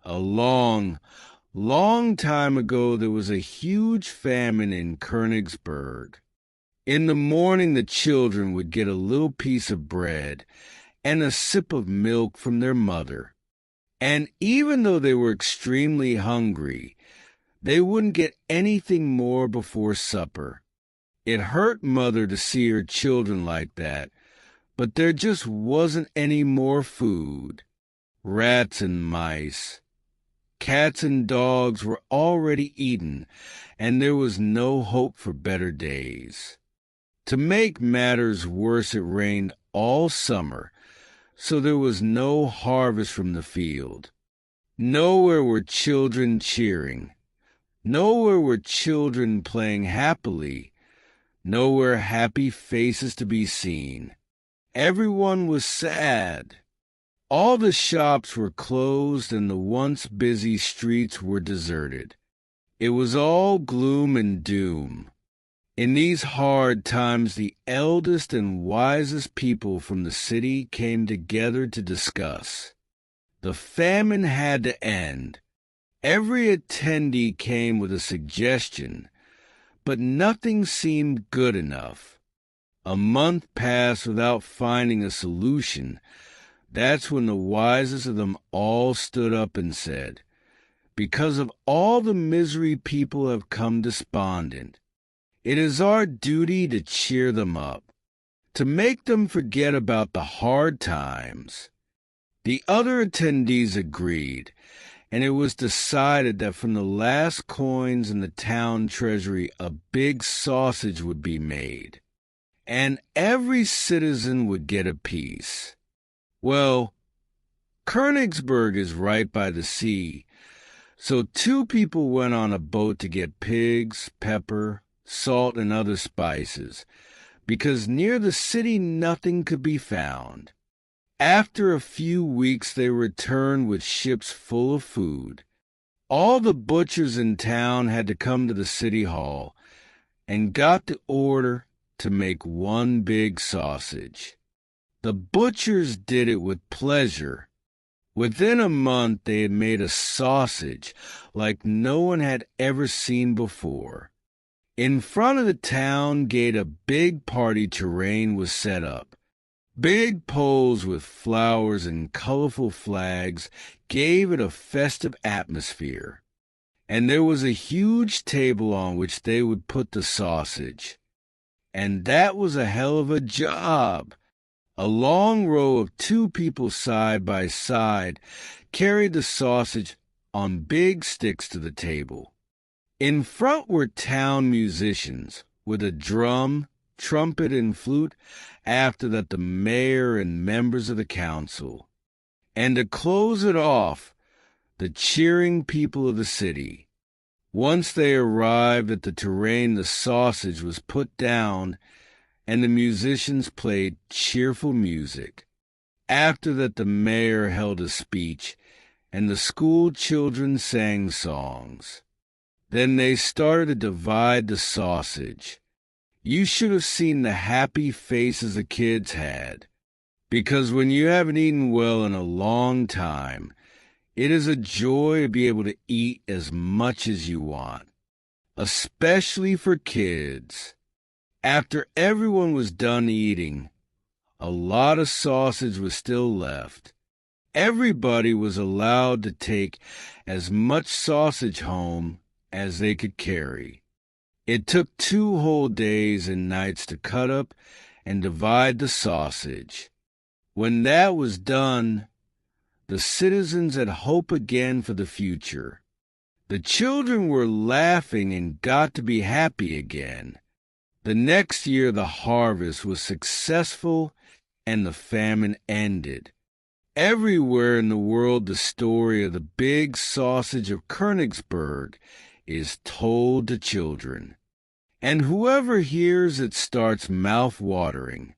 A long, long time ago, there was a huge famine in Königsberg. In the morning, the children would get a little piece of bread and a sip of milk from their mother. And even though they were extremely hungry, they wouldn't get anything more before supper. It hurt Mother to see her children like that, but there just wasn't any more food. Rats and mice, cats and dogs were already eaten, and there was no hope for better days. To make matters worse, it rained all summer, so there was no harvest from the field. Nowhere were children cheering. Nowhere were children playing happily. Nowhere happy faces to be seen. Everyone was sad. All the shops were closed and the once busy streets were deserted. It was all gloom and doom. In these hard times, the eldest and wisest people from the city came together to discuss. The famine had to end. Every attendee came with a suggestion, but nothing seemed good enough. A month passed without finding a solution. That's when the wisest of them all stood up and said, "Because of all the misery, people have come despondent. It is our duty to cheer them up, to make them forget about the hard times." The other attendees agreed, and it was decided that from the last coins in the town treasury a big sausage would be made, and every citizen would get a piece. Well, Königsberg is right by the sea, so two people went on a boat to get pigs, pepper, salt, and other spices, because near the city nothing could be found. After a few weeks they returned with ships full of food. All the butchers in town had to come to the city hall and got the order to make one big sausage. The butchers did it with pleasure. Within a month they had made a sausage like no one had ever seen before. In front of the town gate a big party terrain was set up. Big poles with flowers and colorful flags gave it a festive atmosphere. And there was a huge table on which they would put the sausage. And that was a hell of a job. A long row of two people side by side carried the sausage on big sticks to the table. In front were town musicians with a drum, trumpet, and flute, after that the mayor and members of the council. And to close it off, the cheering people of the city. Once they arrived at the terrain, the sausage was put down, and the musicians played cheerful music. After that the mayor held a speech, and the school children sang songs. Then they started to divide the sausage. You should have seen the happy faces the kids had, because when you haven't eaten well in a long time, it is a joy to be able to eat as much as you want, especially for kids. After everyone was done eating, a lot of sausage was still left. Everybody was allowed to take as much sausage home as they could carry. It took 2 whole days and nights to cut up and divide the sausage. When that was done, the citizens had hope again for the future. The children were laughing and got to be happy again. The next year the harvest was successful and the famine ended. Everywhere in the world the story of the big sausage of Königsberg is told to children, and whoever hears it starts mouth-watering.